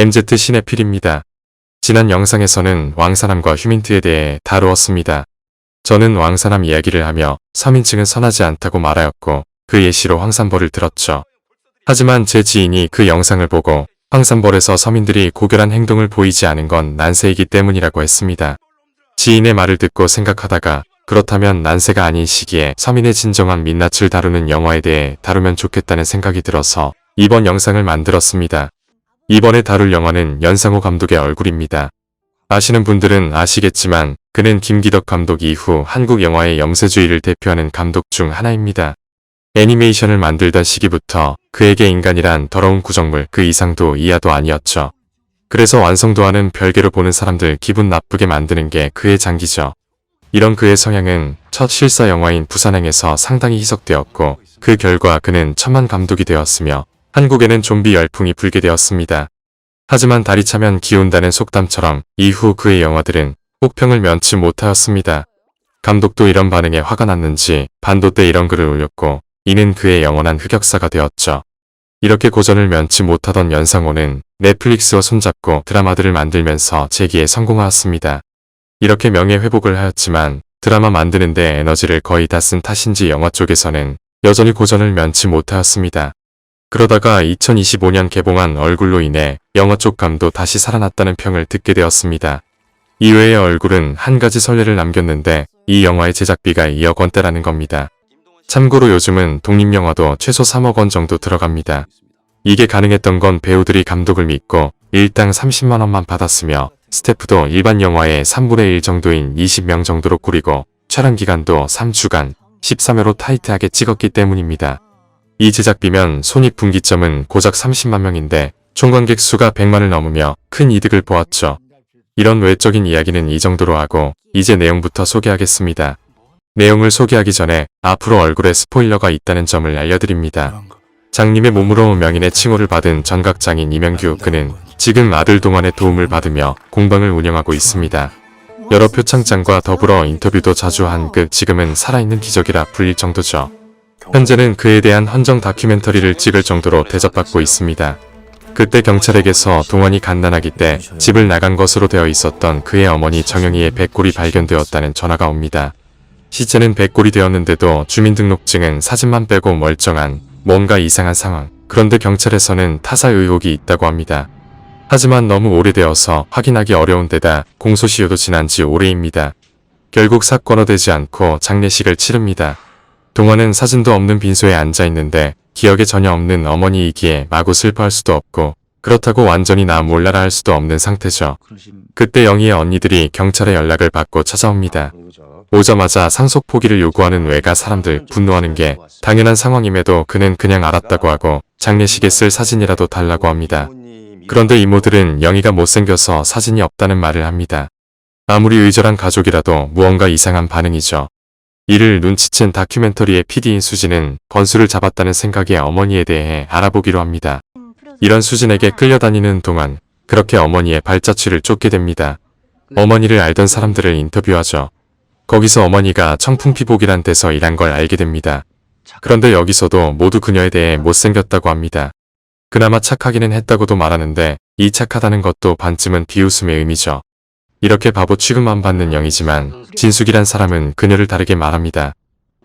MZ 시네필입니다. 지난 영상에서는 왕사남과 휴민트에 대해 다루었습니다. 저는 왕사남 이야기를 하며 서민층은 선하지 않다고 말하였고 그 예시로 황산벌을 들었죠. 하지만 제 지인이 그 영상을 보고 황산벌에서 서민들이 고결한 행동을 보이지 않은 건 난세이기 때문이라고 했습니다. 지인의 말을 듣고 생각하다가 그렇다면 난세가 아닌 시기에 서민의 진정한 민낯을 다루는 영화에 대해 다루면 좋겠다는 생각이 들어서 이번 영상을 만들었습니다. 이번에 다룰 영화는 연상호 감독의 얼굴입니다. 아시는 분들은 아시겠지만 그는 김기덕 감독 이후 한국 영화의 영세주의를 대표하는 감독 중 하나입니다. 애니메이션을 만들던 시기부터 그에게 인간이란 더러운 구정물 그 이상도 이하도 아니었죠. 그래서 완성도와는 별개로 보는 사람들 기분 나쁘게 만드는 게 그의 장기죠. 이런 그의 성향은 첫 실사 영화인 부산행에서 상당히 희석되었고 그 결과 그는 천만 감독이 되었으며 한국에는 좀비 열풍이 불게 되었습니다. 하지만 달이 차면 기운다는 속담처럼 이후 그의 영화들은 혹평을 면치 못하였습니다. 감독도 이런 반응에 화가 났는지 반도 때 이런 글을 올렸고 이는 그의 영원한 흑역사가 되었죠. 이렇게 고전을 면치 못하던 연상호는 넷플릭스와 손잡고 드라마들을 만들면서 재기에 성공하였습니다. 이렇게 명예회복을 하였지만 드라마 만드는데 에너지를 거의 다 쓴 탓인지 영화 쪽에서는 여전히 고전을 면치 못하였습니다. 그러다가 2025년 개봉한 얼굴로 인해 영화 쪽 감도 다시 살아났다는 평을 듣게 되었습니다. 이외의 얼굴은 한 가지 선례를 남겼는데 이 영화의 제작비가 2억 원대라는 겁니다. 참고로 요즘은 독립영화도 최소 3억 원 정도 들어갑니다. 이게 가능했던 건 배우들이 감독을 믿고 일당 30만 원만 받았으며 스태프도 일반 영화의 3분의 1 정도인 20명 정도로 꾸리고 촬영기간도 3주간 13회로 타이트하게 찍었기 때문입니다. 이 제작비면 손익분기점은 고작 30만 명인데 총관객 수가 100만을 넘으며 큰 이득을 보았죠. 이런 외적인 이야기는 이 정도로 하고 이제 내용부터 소개하겠습니다. 내용을 소개하기 전에 앞으로 얼굴에 스포일러가 있다는 점을 알려드립니다. 장님의 몸으로 명인의 칭호를 받은 전각장인 이명규 그는 지금 아들 동안의 도움을 받으며 공방을 운영하고 있습니다. 여러 표창장과 더불어 인터뷰도 자주 한 그 지금은 살아있는 기적이라 불릴 정도죠. 현재는 그에 대한 헌정 다큐멘터리를 찍을 정도로 대접받고 있습니다. 그때 경찰에게서 동안이 갓난아기 때 집을 나간 것으로 되어 있었던 그의 어머니 정영이의 백골이 발견되었다는 전화가 옵니다. 시체는 백골이 되었는데도 주민등록증은 사진만 빼고 멀쩡한 뭔가 이상한 상황. 그런데 경찰에서는 타살 의혹이 있다고 합니다. 하지만 너무 오래되어서 확인하기 어려운 데다 공소시효도 지난 지 오래입니다. 결국 사건화되지 않고 장례식을 치릅니다. 동화는 사진도 없는 빈소에 앉아있는데 기억에 전혀 없는 어머니이기에 마구 슬퍼할 수도 없고 그렇다고 완전히 나 몰라라 할 수도 없는 상태죠. 그때 영희의 언니들이 경찰에 연락을 받고 찾아옵니다. 오자마자 상속 포기를 요구하는 외가 사람들 분노하는 게 당연한 상황임에도 그는 그냥 알았다고 하고 장례식에 쓸 사진이라도 달라고 합니다. 그런데 이모들은 영희가 못생겨서 사진이 없다는 말을 합니다. 아무리 의절한 가족이라도 무언가 이상한 반응이죠. 이를 눈치챈 다큐멘터리의 PD인 수진은 번수를 잡았다는 생각에 어머니에 대해 알아보기로 합니다. 이런 수진에게 끌려다니는 동안 그렇게 어머니의 발자취를 쫓게 됩니다. 어머니를 알던 사람들을 인터뷰하죠. 거기서 어머니가 청풍피복이란 데서 일한 걸 알게 됩니다. 그런데 여기서도 모두 그녀에 대해 못생겼다고 합니다. 그나마 착하기는 했다고도 말하는데 이 착하다는 것도 반쯤은 비웃음의 의미죠. 이렇게 바보 취급만 받는 영이지만 진숙이란 사람은 그녀를 다르게 말합니다.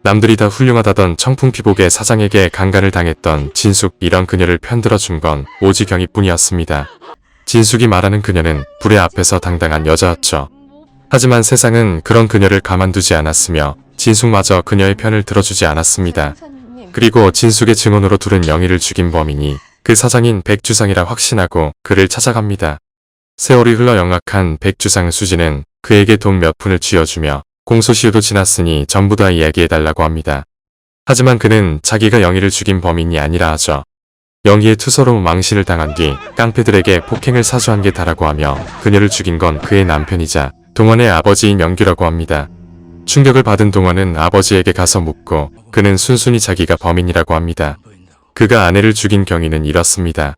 남들이 다 훌륭하다던 청풍피복의 사장에게 강간을 당했던 진숙 이런 그녀를 편들어준 건 오직 영희뿐이었습니다. 진숙이 말하는 그녀는 불의 앞에서 당당한 여자였죠. 하지만 세상은 그런 그녀를 가만두지 않았으며 진숙마저 그녀의 편을 들어주지 않았습니다. 그리고 진숙의 증언으로 둘은 영희를 죽인 범인이 그 사장인 백주상이라 확신하고 그를 찾아갑니다. 세월이 흘러 영악한 백주상 수지는 그에게 돈 몇 푼을 쥐어주며 공소시효도 지났으니 전부 다 이야기해달라고 합니다. 하지만 그는 자기가 영희를 죽인 범인이 아니라 하죠. 영희의 투서로 망신을 당한 뒤 깡패들에게 폭행을 사주한 게 다라고 하며 그녀를 죽인 건 그의 남편이자 동원의 아버지인 영규라고 합니다. 충격을 받은 동원은 아버지에게 가서 묻고 그는 순순히 자기가 범인이라고 합니다. 그가 아내를 죽인 경위는 이렇습니다.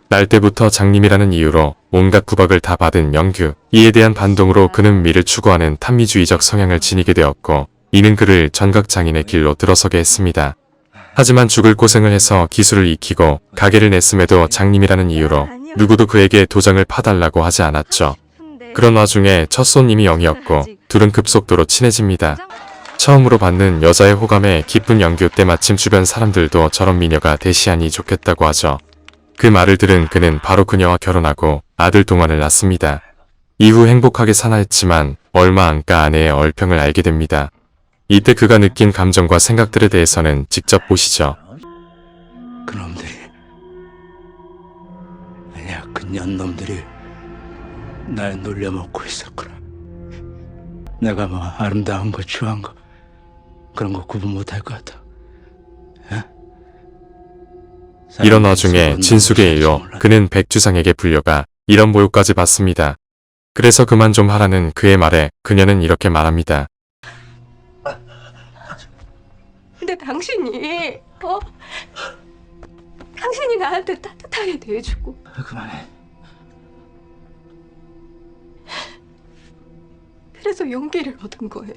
날 때부터 장님이라는 이유로 온갖 구박을 다 받은 영규. 이에 대한 반동으로 그는 미를 추구하는 탐미주의적 성향을 지니게 되었고 이는 그를 전각장인의 길로 들어서게 했습니다. 하지만 죽을 고생을 해서 기술을 익히고 가게를 냈음에도 장님이라는 이유로 누구도 그에게 도장을 파달라고 하지 않았죠. 그런 와중에 첫 손님이 영이었고 둘은 급속도로 친해집니다. 처음으로 받는 여자의 호감에 기쁜 영규 때마침 주변 사람들도 저런 미녀가 대시하니 좋겠다고 하죠. 그 말을 들은 그는 바로 그녀와 결혼하고 아들 동안을 낳습니다. 이후 행복하게 사나 했지만 얼마 안가 아내의 얼평을 알게 됩니다. 이때 그가 느낀 감정과 생각들에 대해서는 직접 보시죠. 그놈들이 아니야 그 년놈들이 날 놀려먹고 있었구나. 내가 뭐 아름다운 거 추한 거 그런 거 구분 못할 것 같아. 이런 와중에 진숙에 이어 그는 백주상에게 불려가 이런 모욕까지 받습니다. 그래서 그만 좀 하라는 그의 말에 그녀는 이렇게 말합니다. 근데 당신이 당신이 나한테 따뜻하게 대해주고 그만해. 그래서 용기를 얻은 거예요.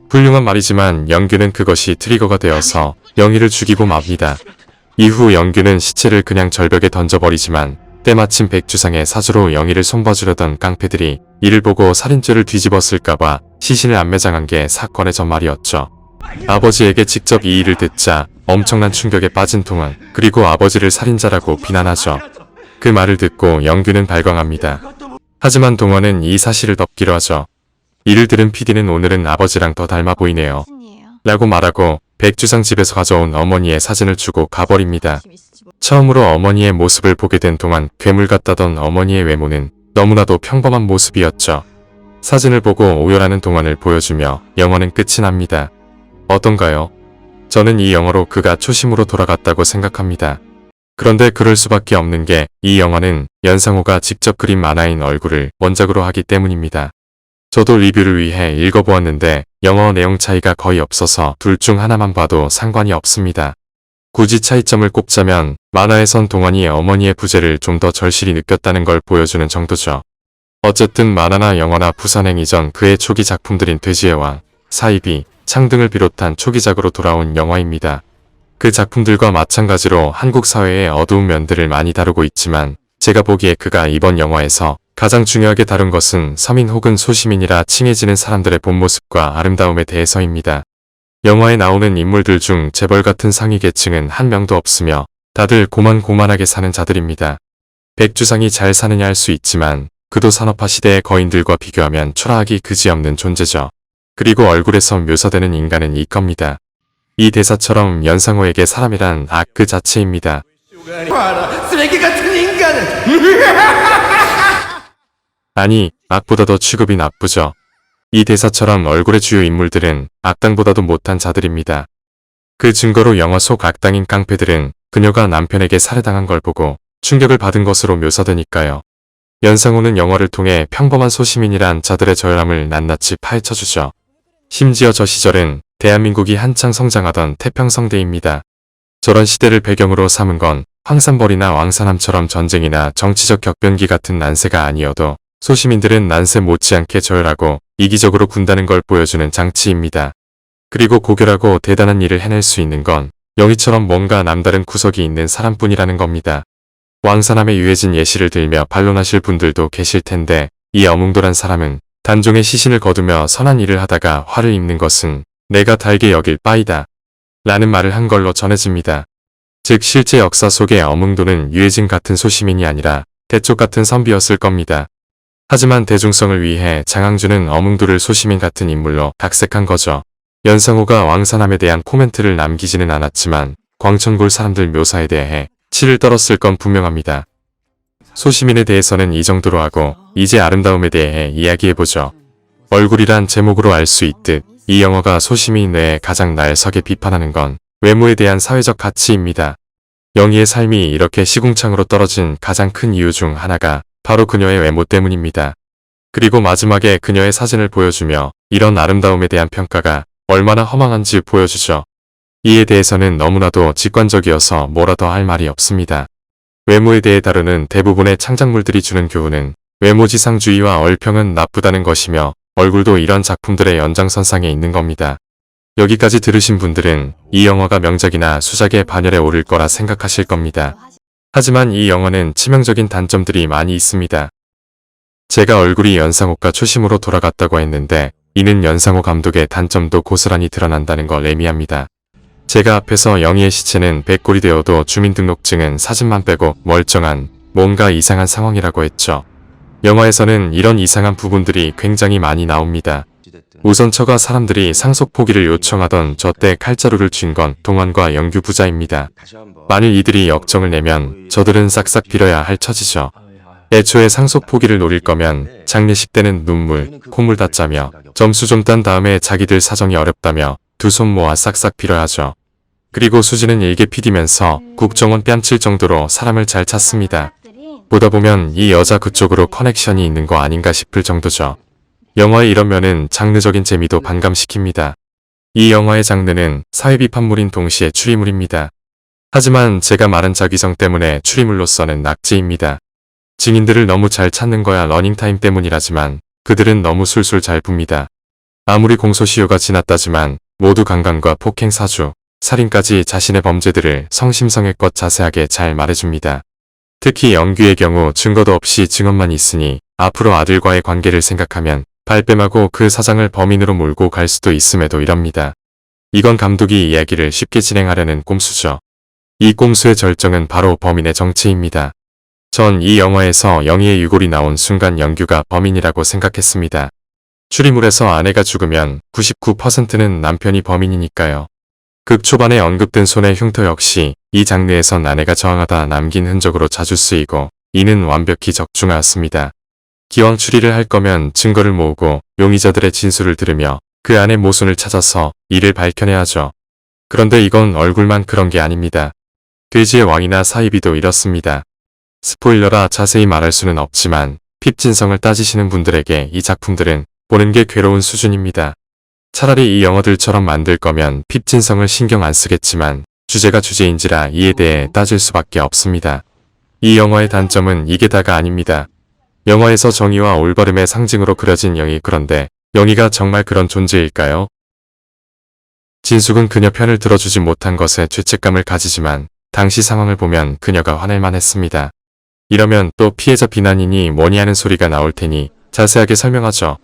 훌륭한 말이지만 영규는 그것이 트리거가 되어서 영희를 죽이고 맙니다. 이후 영규는 시체를 그냥 절벽에 던져버리지만 때마침 백주상의 사주로 영희를 손봐주려던 깡패들이 이를 보고 살인죄를 뒤집었을까봐 시신을 안매장한 게 사건의 전말이었죠. 아버지에게 직접 이 일을 듣자 엄청난 충격에 빠진 동원, 그리고 아버지를 살인자라고 비난하죠. 그 말을 듣고 영규는 발광합니다. 하지만 동원은 이 사실을 덮기로 하죠. 이를 들은 PD는 오늘은 아버지랑 더 닮아 보이네요 라고 말하고 백주상 집에서 가져온 어머니의 사진을 주고 가버립니다. 처음으로 어머니의 모습을 보게 된 동안 괴물 같다던 어머니의 외모는 너무나도 평범한 모습이었죠. 사진을 보고 오열하는 동안을 보여주며 영화는 끝이 납니다. 어떤가요? 저는 이 영화로 그가 초심으로 돌아갔다고 생각합니다. 그런데 그럴 수밖에 없는 게 이 영화는 연상호가 직접 그린 만화인 얼굴을 원작으로 하기 때문입니다. 저도 리뷰를 위해 읽어보았는데 영어 내용 차이가 거의 없어서 둘 중 하나만 봐도 상관이 없습니다. 굳이 차이점을 꼽자면 만화에선 동환이 어머니의 부재를 좀 더 절실히 느꼈다는 걸 보여주는 정도죠. 어쨌든 만화나 영화나 부산행 이전 그의 초기 작품들인 돼지의 왕, 사이비, 창 등을 비롯한 초기작으로 돌아온 영화입니다. 그 작품들과 마찬가지로 한국 사회의 어두운 면들을 많이 다루고 있지만 제가 보기에 그가 이번 영화에서 가장 중요하게 다룬 것은 서민 혹은 소시민이라 칭해지는 사람들의 본 모습과 아름다움에 대해서입니다. 영화에 나오는 인물들 중 재벌 같은 상위 계층은 한 명도 없으며 다들 고만고만하게 사는 자들입니다. 백주상이 잘 사느냐 할 수 있지만 그도 산업화 시대의 거인들과 비교하면 초라하기 그지없는 존재죠. 그리고 얼굴에서 묘사되는 인간은 이겁니다. 이 대사처럼 연상호에게 사람이란 악 그 자체입니다. 쓰레기 같은 인간은 아니, 악보다 더 취급이 나쁘죠. 이 대사처럼 얼굴의 주요 인물들은 악당보다도 못한 자들입니다. 그 증거로 영화 속 악당인 깡패들은 그녀가 남편에게 살해당한 걸 보고 충격을 받은 것으로 묘사되니까요. 연상호는 영화를 통해 평범한 소시민이란 자들의 저열함을 낱낱이 파헤쳐주죠. 심지어 저 시절은 대한민국이 한창 성장하던 태평성대입니다. 저런 시대를 배경으로 삼은 건 황산벌이나 왕사남처럼 전쟁이나 정치적 격변기 같은 난세가 아니어도 소시민들은 난세 못지않게 저열하고 이기적으로 군다는 걸 보여주는 장치입니다. 그리고 고결하고 대단한 일을 해낼 수 있는 건 영희처럼 뭔가 남다른 구석이 있는 사람뿐이라는 겁니다. 왕사남의 유해진 예시를 들며 반론하실 분들도 계실 텐데 이 어뭉돌한 사람은 단종의 시신을 거두며 선한 일을 하다가 화를 입는 것은 내가 달게 여길 바이다 라는 말을 한 걸로 전해집니다. 즉 실제 역사 속의 어뭉도는 유해진 같은 소시민이 아니라 대쪽 같은 선비였을 겁니다. 하지만 대중성을 위해 장항준은 어뭉도를 소시민 같은 인물로 각색한 거죠. 연상호가 왕사남에 대한 코멘트를 남기지는 않았지만 광천골 사람들 묘사에 대해 치를 떨었을 건 분명합니다. 소시민에 대해서는 이 정도로 하고 이제 아름다움에 대해 이야기해보죠. 얼굴이란 제목으로 알 수 있듯 이 영화가 소시민 외에 가장 날석에 비판하는 건 외모에 대한 사회적 가치입니다. 영희의 삶이 이렇게 시궁창으로 떨어진 가장 큰 이유 중 하나가 바로 그녀의 외모 때문입니다. 그리고 마지막에 그녀의 사진을 보여주며 이런 아름다움에 대한 평가가 얼마나 허망한지 보여주죠. 이에 대해서는 너무나도 직관적이어서 뭐라 더 할 말이 없습니다. 외모에 대해 다루는 대부분의 창작물들이 주는 교훈은 외모지상주의와 얼평은 나쁘다는 것이며 얼굴도 이런 작품들의 연장선상에 있는 겁니다. 여기까지 들으신 분들은 이 영화가 명작이나 수작의 반열에 오를 거라 생각하실 겁니다. 하지만 이 영화는 치명적인 단점들이 많이 있습니다. 제가 얼굴이 연상호가 초심으로 돌아갔다고 했는데 이는 연상호 감독의 단점도 고스란히 드러난다는 걸 의미합니다. 제가 앞에서 영희의 시체는 백골이 되어도 주민등록증은 사진만 빼고 멀쩡한 뭔가 이상한 상황이라고 했죠. 영화에서는 이런 이상한 부분들이 굉장히 많이 나옵니다. 우선 처가 사람들이 상속 포기를 요청하던 저때 칼자루를 쥔 건 동환과 영규 부자입니다. 만일 이들이 역정을 내면 저들은 싹싹 빌어야 할 처지죠. 애초에 상속 포기를 노릴 거면 장례식 때는 눈물, 콧물 다 짜며 점수 좀 딴 다음에 자기들 사정이 어렵다며 두 손 모아 싹싹 빌어야죠. 그리고 수지는 일개 PD면서 국정원 뺨칠 정도로 사람을 잘 찾습니다. 보다 보면 이 여자 그쪽으로 커넥션이 있는 거 아닌가 싶을 정도죠. 영화의 이런 면은 장르적인 재미도 반감시킵니다. 이 영화의 장르는 사회비판물인 동시에 추리물입니다. 하지만 제가 말한 자기성 때문에 추리물로서는 낙지입니다. 증인들을 너무 잘 찾는 거야 러닝타임 때문이라지만 그들은 너무 술술 잘 붑니다. 아무리 공소시효가 지났다지만 모두 강간과 폭행 사주, 살인까지 자신의 범죄들을 성심성의껏 자세하게 잘 말해줍니다. 특히 영규의 경우 증거도 없이 증언만 있으니 앞으로 아들과의 관계를 생각하면 발뺌하고 그 사장을 범인으로 몰고 갈 수도 있음에도 이럽니다. 이건 감독이 이야기를 쉽게 진행하려는 꼼수죠. 이 꼼수의 절정은 바로 범인의 정체입니다. 전 이 영화에서 영희의 유골이 나온 순간 영규가 범인이라고 생각했습니다. 추리물에서 아내가 죽으면 99%는 남편이 범인이니까요. 극 초반에 언급된 손의 흉터 역시 이 장르에선 아내가 저항하다 남긴 흔적으로 자주 쓰이고 이는 완벽히 적중하였습니다. 기왕 추리를 할 거면 증거를 모으고 용의자들의 진술을 들으며 그 안의 모순을 찾아서 이를 밝혀내야죠. 그런데 이건 얼굴만 그런 게 아닙니다. 돼지의 왕이나 사이비도 이렇습니다. 스포일러라 자세히 말할 수는 없지만 핍진성을 따지시는 분들에게 이 작품들은 보는 게 괴로운 수준입니다. 차라리 이 영화들처럼 만들 거면 핍진성을 신경 안 쓰겠지만 주제가 주제인지라 이에 대해 따질 수밖에 없습니다. 이 영화의 단점은 이게 다가 아닙니다. 영화에서 정의와 올바름의 상징으로 그려진 영희, 그런데 영희가 정말 그런 존재일까요? 진숙은 그녀 편을 들어주지 못한 것에 죄책감을 가지지만 당시 상황을 보면 그녀가 화낼만 했습니다. 이러면 또 피해자 비난이니 뭐니 하는 소리가 나올 테니 자세하게 설명하죠.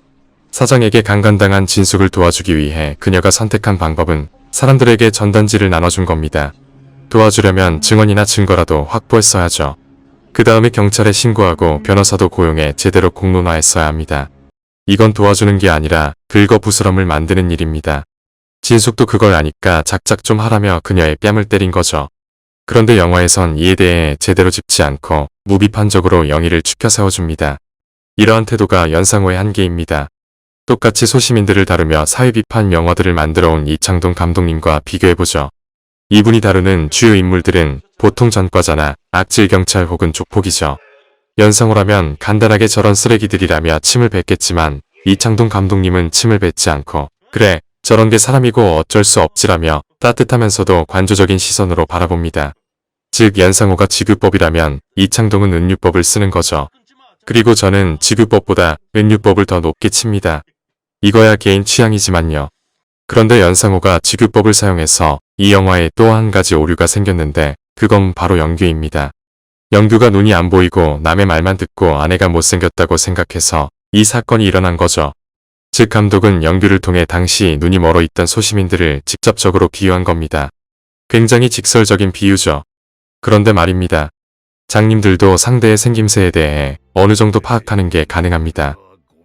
사장에게 강간당한 진숙을 도와주기 위해 그녀가 선택한 방법은 사람들에게 전단지를 나눠준 겁니다. 도와주려면 증언이나 증거라도 확보했어야죠. 그 다음에 경찰에 신고하고 변호사도 고용해 제대로 공론화했어야 합니다. 이건 도와주는 게 아니라 긁어부스럼을 만드는 일입니다. 진숙도 그걸 아니까 작작 좀 하라며 그녀의 뺨을 때린 거죠. 그런데 영화에선 이에 대해 제대로 짚지 않고 무비판적으로 영희를 추켜 세워줍니다. 이러한 태도가 연상호의 한계입니다. 똑같이 소시민들을 다루며 사회비판 영화들을 만들어온 이창동 감독님과 비교해보죠. 이분이 다루는 주요 인물들은 보통 전과자나 악질 경찰 혹은 족폭이죠. 연상호라면 간단하게 저런 쓰레기들이라며 침을 뱉겠지만 이창동 감독님은 침을 뱉지 않고 그래 저런 게 사람이고 어쩔 수 없지라며 따뜻하면서도 관조적인 시선으로 바라봅니다. 즉 연상호가 지구법이라면 이창동은 은유법을 쓰는 거죠. 그리고 저는 지구법보다 은유법을 더 높게 칩니다. 이거야 개인 취향이지만요. 그런데 연상호가 지구법을 사용해서 이 영화에 또 한 가지 오류가 생겼는데 그건 바로 영규입니다. 영규가 눈이 안 보이고 남의 말만 듣고 아내가 못생겼다고 생각해서 이 사건이 일어난 거죠. 즉 감독은 영규를 통해 당시 눈이 멀어 있던 소시민들을 직접적으로 비유한 겁니다. 굉장히 직설적인 비유죠. 그런데 말입니다. 장님들도 상대의 생김새에 대해 어느 정도 파악하는 게 가능합니다.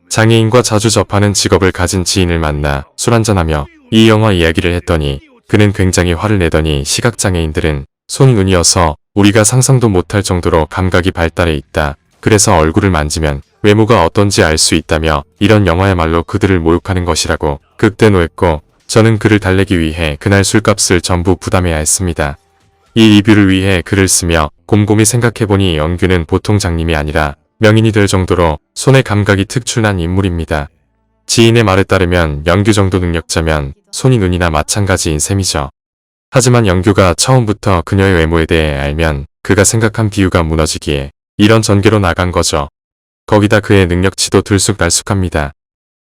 장애인과 자주 접하는 직업을 가진 지인을 만나 술 한잔하며 이 영화 이야기를 했더니 그는 굉장히 화를 내더니 시각장애인들은 손이 눈이어서 우리가 상상도 못할 정도로 감각이 발달해 있다. 그래서 얼굴을 만지면 외모가 어떤지 알 수 있다며 이런 영화야말로 그들을 모욕하는 것이라고 극대노했고 저는 그를 달래기 위해 그날 술값을 전부 부담해야 했습니다. 이 리뷰를 위해 글을 쓰며 곰곰이 생각해보니 영규는 보통 장님이 아니라 명인이 될 정도로 손의 감각이 특출난 인물입니다. 지인의 말에 따르면 영규 정도 능력자면 손이 눈이나 마찬가지인 셈이죠. 하지만 영규가 처음부터 그녀의 외모에 대해 알면 그가 생각한 비유가 무너지기에 이런 전개로 나간 거죠. 거기다 그의 능력치도 들쑥날쑥합니다.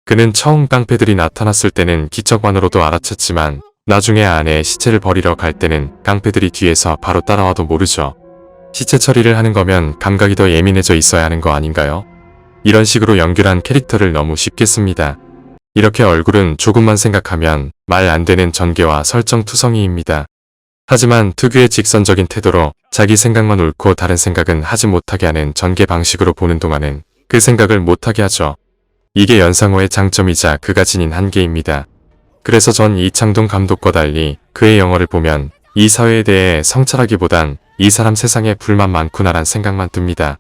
그는 처음 깡패들이 나타났을 때는 기척만으로도 알아챘지만 나중에 아내의 시체를 버리러 갈 때는 깡패들이 뒤에서 바로 따라와도 모르죠. 시체 처리를 하는 거면 감각이 더 예민해져 있어야 하는 거 아닌가요? 이런 식으로 연결한 캐릭터를 너무 쉽게 씁니다. 이렇게 얼굴은 조금만 생각하면 말 안 되는 전개와 설정투성이입니다. 하지만 특유의 직선적인 태도로 자기 생각만 옳고 다른 생각은 하지 못하게 하는 전개 방식으로 보는 동안은 그 생각을 못하게 하죠. 이게 연상호의 장점이자 그가 지닌 한계입니다. 그래서 전 이창동 감독과 달리 그의 영화를 보면 이 사회에 대해 성찰하기보단 이 사람 세상에 불만 많구나란 생각만 듭니다.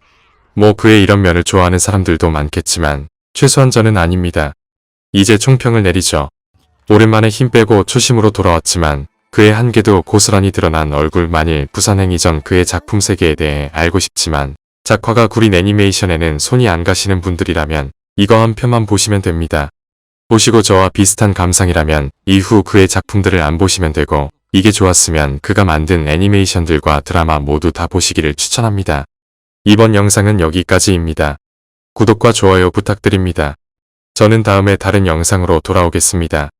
뭐 그의 이런 면을 좋아하는 사람들도 많겠지만 최소한 저는 아닙니다. 이제 총평을 내리죠. 오랜만에 힘 빼고 초심으로 돌아왔지만 그의 한계도 고스란히 드러난 얼굴. 만일 부산행 이전 그의 작품 세계에 대해 알고 싶지만 작화가 구린 애니메이션에는 손이 안 가시는 분들이라면 이거 한 편만 보시면 됩니다. 보시고 저와 비슷한 감상이라면 이후 그의 작품들을 안 보시면 되고, 이게 좋았으면 그가 만든 애니메이션들과 드라마 모두 다 보시기를 추천합니다. 이번 영상은 여기까지입니다. 구독과 좋아요 부탁드립니다. 저는 다음에 다른 영상으로 돌아오겠습니다.